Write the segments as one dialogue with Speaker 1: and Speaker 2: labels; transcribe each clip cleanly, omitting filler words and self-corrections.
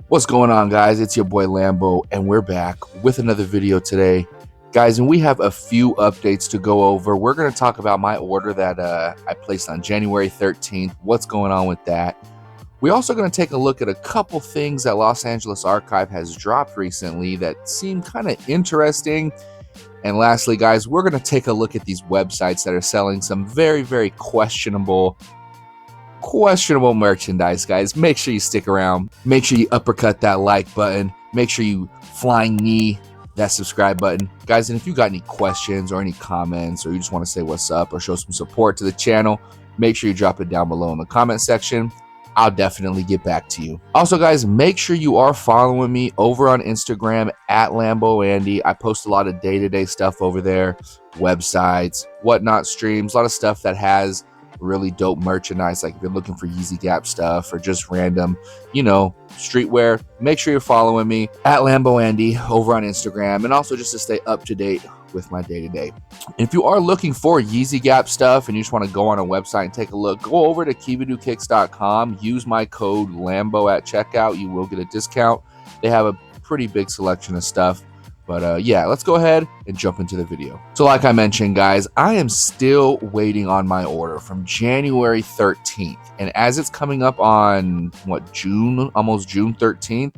Speaker 1: What's going on, guys? It's your boy Lambo, and we're back with another video today, guys. And we have a few updates to go over. We're going to talk about my order that I placed on January 13th. What's going on with that? We're also going to take a look at a couple things that Los Angeles Archive has dropped recently that seem kind of interesting. And lastly, guys, we're going to take a look at these websites that are selling some very questionable merchandise, guys. Make sure you stick around. Make sure you uppercut that like button. Make sure you flying knee that subscribe button, guys. And if you got any questions or any comments, or you just want to say what's up or show some support to the channel, make sure you drop it down below in the comment section. I'll definitely get back to you. Also, guys, make sure you are following me over on Instagram at Lambo Andy. I post a lot of day-to-day stuff over there, websites, whatnot, streams, a lot of stuff that has really dope merchandise. Like if you're looking for Yeezy Gap stuff or just random, streetwear, make sure you're following me at Lambo Andy over on Instagram, and also just to stay up to date with my day-to-day. If you are looking for Yeezy Gap stuff and you just want to go on a website and take a look, go over to kivadokicks.com, use my code Lambo at checkout. You will get a discount. They have a pretty big selection of stuff. But yeah, let's go ahead and jump into the video. So like I mentioned, guys, I am still waiting on my order from January 13th. And as it's coming up on, almost June 13th,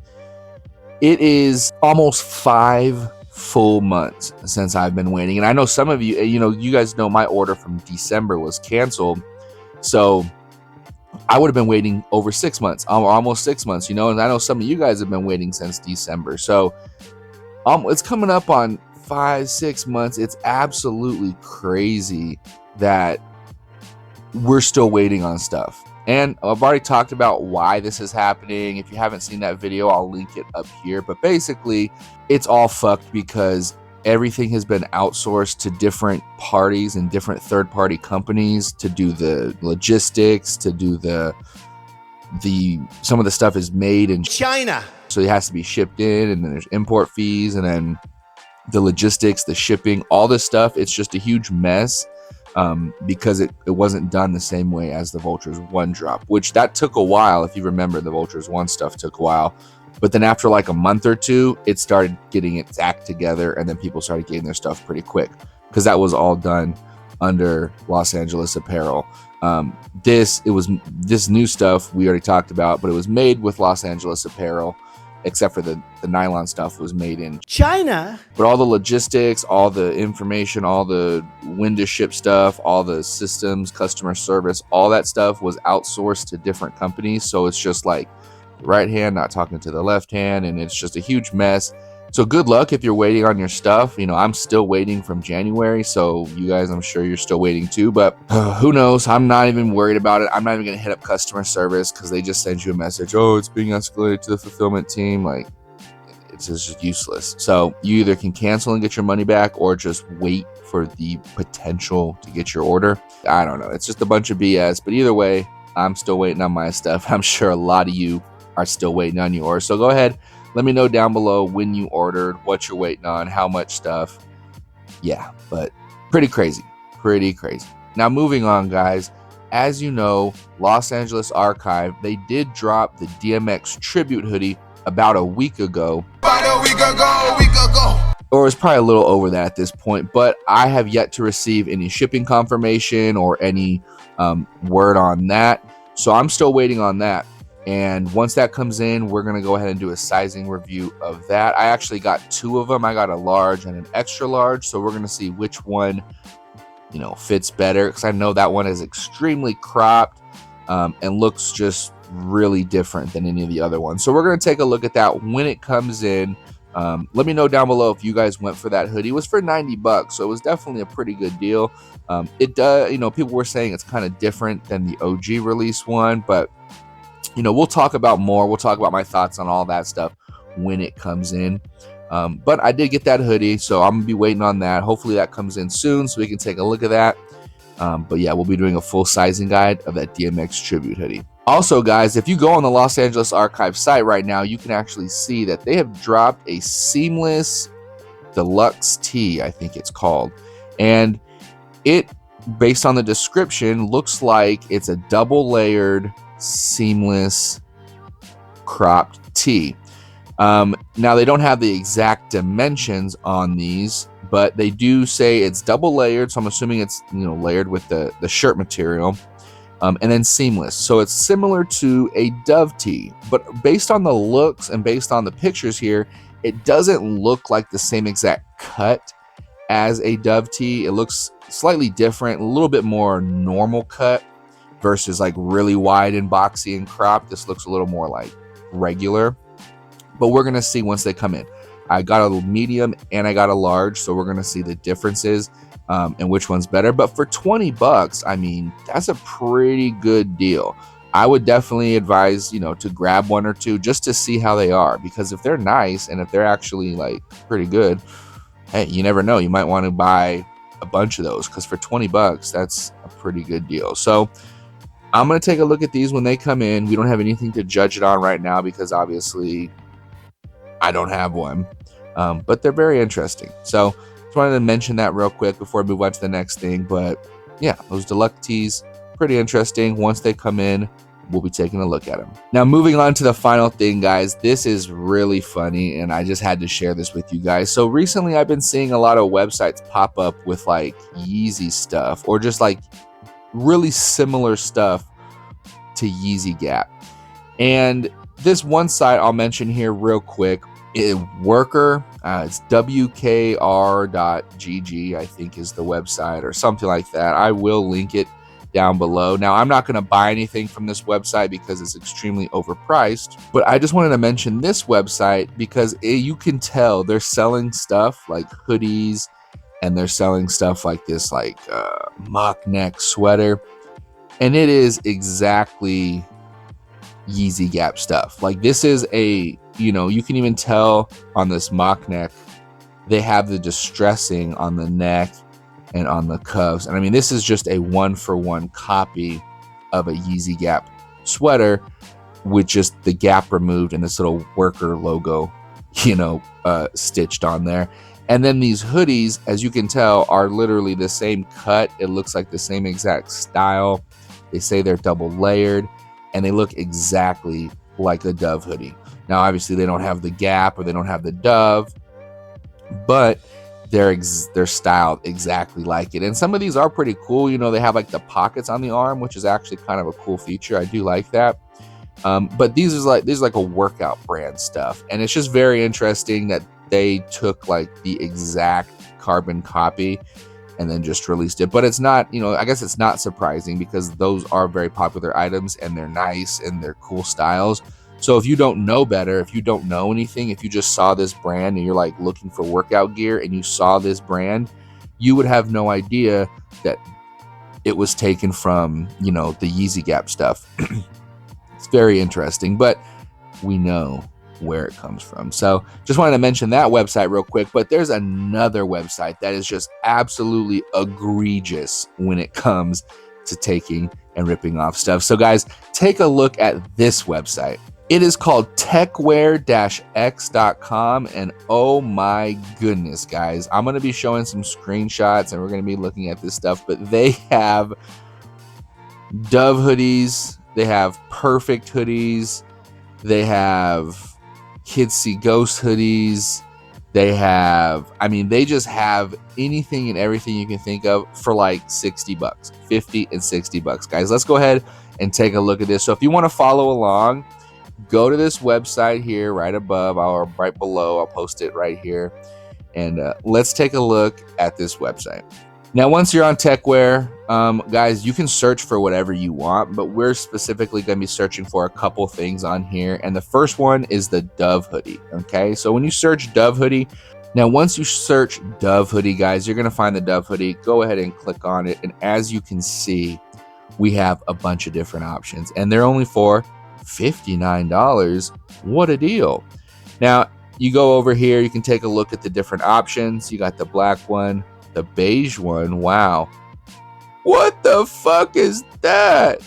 Speaker 1: it is almost 5 full months since I've been waiting. And I know some of you, you guys know my order from December was canceled. So I would have been waiting over 6 months, almost 6 months, and I know some of you guys have been waiting since December. So it's coming up on 5-6 months. It's absolutely crazy that we're still waiting on stuff. And I've already talked about why this is happening. If you haven't seen that video, I'll link it up here. But basically, it's all fucked because everything has been outsourced to different parties and different third-party companies to do the logistics, to do some of the stuff is made in China. So it has to be shipped in, and then there's import fees, and then the logistics, the shipping, all this stuff. It's just a huge mess because it wasn't done the same way as the Vultures 1 drop, which that took a while. If you remember, the Vultures 1 stuff took a while. But then after like a month or two, it started getting its act together, and then people started getting their stuff pretty quick because that was all done under Los Angeles Apparel. This new stuff we already talked about, but it was made with Los Angeles Apparel, except for the nylon stuff was made in China. But all the logistics, all the information, all the when to ship stuff, all the systems, customer service, all that stuff was outsourced to different companies. So it's just like the right hand not talking to the left hand, and it's just a huge mess. So good luck if you're waiting on your stuff. I'm still waiting from January, so you guys, I'm sure you're still waiting too, but who knows? I'm not even worried about it. I'm not even going to hit up customer service because they just send you a message, oh, it's being escalated to the fulfillment team. Like, it's just useless. So you either can cancel and get your money back, or just wait for the potential to get your order. I don't know. It's just a bunch of BS, but either way, I'm still waiting on my stuff. I'm sure a lot of you are still waiting on yours. So go ahead. Let me know down below when you ordered, what you're waiting on, how much stuff. Yeah, but pretty crazy. Now, moving on, guys. As you know, Los Angeles Archive, they did drop the DMX tribute hoodie about a week ago. Or it's probably a little over that at this point, but I have yet to receive any shipping confirmation or any word on that. So I'm still waiting on that. And once that comes in, we're going to go ahead and do a sizing review of that. I actually got 2 of them. I got a large and an extra large. So we're going to see which one, fits better. Because I know that one is extremely cropped and looks just really different than any of the other ones. So we're going to take a look at that when it comes in. Let me know down below if you guys went for that hoodie. It was for $90, so it was definitely a pretty good deal. It does, people were saying it's kind of different than the OG release one, but we'll talk about more. We'll talk about my thoughts on all that stuff when it comes in. But I did get that hoodie, so I'm going to be waiting on that. Hopefully that comes in soon so we can take a look at that. But yeah, we'll be doing a full sizing guide of that DMX tribute hoodie. Also, guys, if you go on the Los Angeles Archive site right now, you can actually see that they have dropped a seamless Deluxe tee, I think it's called. And it, based on the description, looks like it's a double layered seamless cropped tee. Now they don't have the exact dimensions on these, but they do say it's double layered, so I'm assuming it's, you know, layered with the shirt material, and then seamless. So it's similar to a Dove tee, but based on the looks and based on the pictures here, it doesn't look like the same exact cut as a Dove tee. It looks slightly different, a little bit more normal cut versus like really wide and boxy and cropped. This looks a little more like regular, but we're gonna see once they come in. I got a medium and I got a large, so we're gonna see the differences and which one's better. But for 20 bucks, I mean, that's a pretty good deal. I would definitely advise, you know, to grab one or two just to see how they are, because if they're nice and if they're actually like pretty good, hey, you never know, you might want to buy a bunch of those, because for 20 bucks, that's a pretty good deal. So I'm going to take a look at these when they come in. We don't have anything to judge it on right now because obviously I don't have one, but they're very interesting. So just wanted to mention that real quick before we move on to the next thing. But yeah, those Deluxe tees, pretty interesting. Once they come in, we'll be taking a look at them. Now, moving on to the final thing, guys, this is really funny, and I just had to share this with you guys. So recently I've been seeing a lot of websites pop up with like Yeezy stuff, or just like really similar stuff to Yeezy Gap. And this one site I'll mention here real quick, Worker, it's wkr.gg, I think is the website, or something like that. I will link it down below. Now, I'm not going to buy anything from this website because it's extremely overpriced, but I just wanted to mention this website because you can tell they're selling stuff like hoodies, and they're selling stuff like this, like mock neck sweater, and it is exactly Yeezy Gap stuff. Like, this is a, you know, you can even tell on this mock neck, they have the distressing on the neck and on the cuffs. And I mean, this is just a 1-for-1 copy of a Yeezy Gap sweater with just the Gap removed and this little Worker logo, you know, stitched on there. And then these hoodies, as you can tell, are literally the same cut. It looks like the same exact style. They say they're double layered, and they look exactly like a Dove hoodie. Now, obviously, they don't have the Gap or they don't have the Dove, but they're styled exactly like it. And some of these are pretty cool. You know, they have like the pockets on the arm, which is actually kind of a cool feature. I do like that. But these is like a workout brand stuff, and it's just very interesting that they took like the exact carbon copy and then just released it. But it's not, you know, I guess it's not surprising because those are very popular items and they're nice and they're cool styles. So if you don't know better, if you don't know anything, if you just saw this brand and you're like looking for workout gear and you saw this brand, you would have no idea that it was taken from, you know, the Yeezy Gap stuff. It's very interesting, but we know where it comes from. So just wanted to mention that website real quick. But there's another website that is just absolutely egregious when it comes to taking and ripping off stuff. So guys, take a look at this website. It is called techwear-x.com, and oh my goodness, guys, I'm going to be showing some screenshots and we're going to be looking at this stuff, but they have Dove hoodies, they have Perfect hoodies, they have Kids See Ghost hoodies, they have, I mean, they just have anything and everything you can think of for like 60 bucks, 50 and 60 bucks. Guys, let's go ahead and take a look at this. So if you want to follow along, go to this website here right above or right below. I'll post it right here. And let's take a look at this website. Now, once you're on Techwear, guys, you can search for whatever you want, but we're specifically going to be searching for a couple things on here. And the first one is the Dove hoodie. Okay, so when you search Dove hoodie, now once you search Dove hoodie, guys, you're going to find the Dove hoodie. Go ahead and click on it. And as you can see, we have a bunch of different options, and they're only for $59. What a deal. Now, you go over here, you can take a look at the different options. You got the black one, the beige one. Wow. What the fuck is that?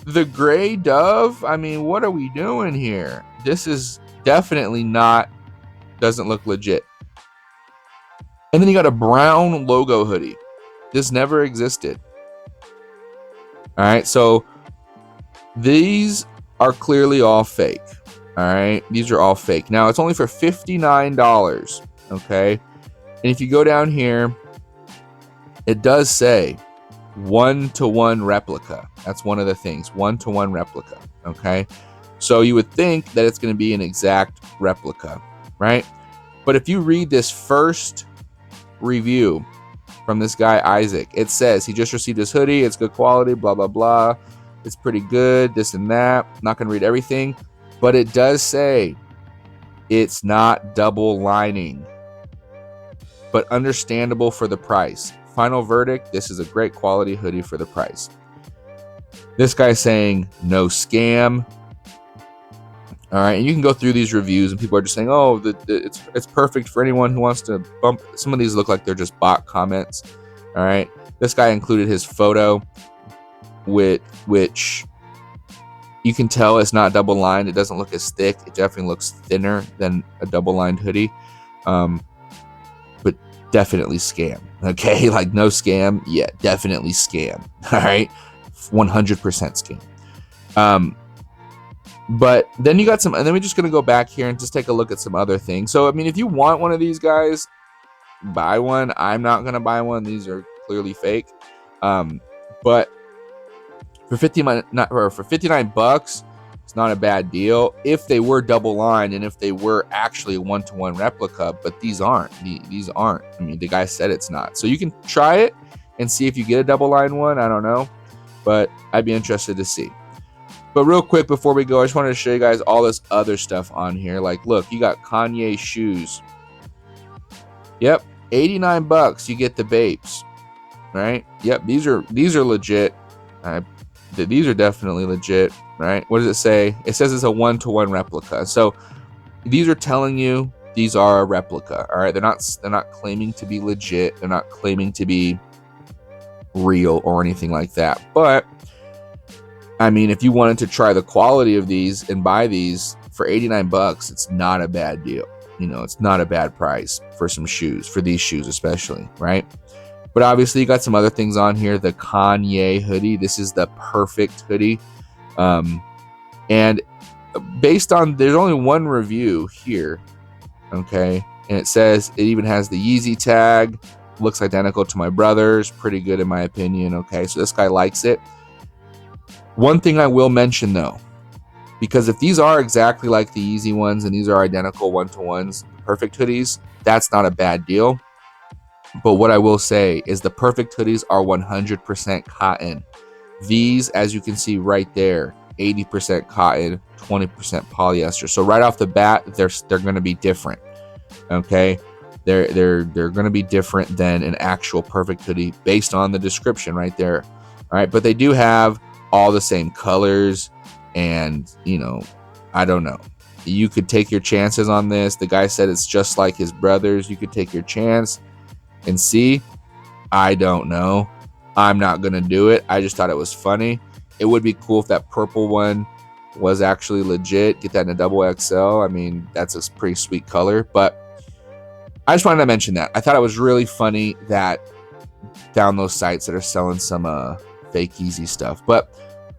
Speaker 1: The gray Dove? I mean, what are we doing here? This is definitely not, doesn't look legit. And then you got a brown logo hoodie. This never existed. All right, so these are clearly all fake. All right, these are all fake. Now it's only for $59. Okay, and if you go down here, it does say 1-to-1 replica. That's one of the things, 1-to-1 replica. Okay, so you would think that it's going to be an exact replica, right? But if you read this first review from this guy Isaac, it says he just received his hoodie, it's good quality, blah blah blah, it's pretty good, this and that. I'm not going to read everything, but it does say it's not double lining, but understandable for the price. Final verdict, this is a great quality hoodie for the price. This guy's saying no scam. All right, and you can go through these reviews, and people are just saying, "Oh, it's perfect for anyone who wants to bump." Some of these look like they're just bot comments. All right, this guy included his photo, which you can tell it's not double lined. It doesn't look as thick. It definitely looks thinner than a double lined hoodie, but definitely scam. Okay, like no scam, yeah, definitely scam. All right, 100% scam. But then you got some, and then we're just going to go back here and just take a look at some other things. So, I mean, if you want one of these guys, buy one. I'm not going to buy one. These are clearly fake. But for $59, it's not a bad deal if they were double lined and if they were actually a 1-to-1 replica, but these aren't. These aren't. I mean, the guy said it's not. So you can try it and see if you get a double lined one. I don't know, but I'd be interested to see. But real quick before we go, I just wanted to show you guys all this other stuff on here. Like, look, you got Kanye shoes. Yep, $89. You get the Bapes, right? Yep, these are legit. These are definitely legit, right? What does it say? It says it's a 1-to-1 replica. So these are telling you these are a replica. All right, they're not claiming to be legit. They're not claiming to be real or anything like that. But I mean, if you wanted to try the quality of these and buy these for $89, it's not a bad deal. You know, it's not a bad price for some shoes, for these shoes especially, right? But obviously you got some other things on here. The Kanye hoodie. This is the perfect hoodie. And based on, there's only one review here, okay? And it says, it even has the Yeezy tag. Looks identical to my brother's. Pretty good in my opinion, okay? So this guy likes it. One thing I will mention though, because if these are exactly like the Yeezy ones and these are identical 1-to-1s, perfect hoodies, that's not a bad deal. But what I will say is the perfect hoodies are 100% cotton. These, as you can see right there, 80% cotton, 20% polyester. So right off the bat, they're going to be different. Okay, they're going to be different than an actual perfect hoodie based on the description right there. All right, but they do have all the same colors, and you know, I don't know, you could take your chances on this. The guy said it's just like his brother's. You could take your chance and see. I don't know, I'm not gonna do it. I just thought it was funny. It would be cool if that purple one was actually legit. Get that in a double XL. I mean, that's a pretty sweet color. But I just wanted to mention that. I thought it was really funny that down those sites that are selling some fake Yeezy stuff. But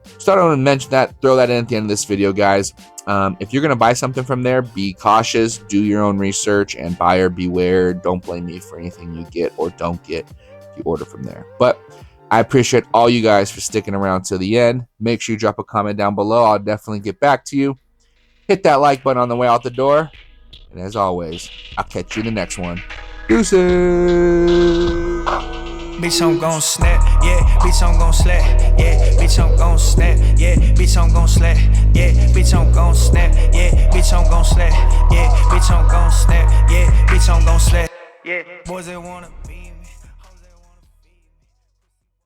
Speaker 1: just thought I want to mention that, throw that in at the end of this video, guys. If you're going to buy something from there, be cautious, do your own research, and buyer beware. Don't blame me for anything you get or don't get if you order from there. But I appreciate all you guys for sticking around till the end. Make sure you drop a comment down below. I'll definitely get back to you. Hit that like button on the way out the door. And as always, I'll catch you in the next one. Deuces!
Speaker 2: Bitch, I'm gon' snap, yeah, bitch, I'm gon' slap, yeah, bitch, I'm gon' snap, yeah, bitch, I'm gon' slap, yeah, bitch, I'm gon' snap, yeah, bitch, I'm gon' slap, yeah, bitch, I'm gon' snap, yeah, bitch, I'm gon' slap, yeah, boys, they wanna be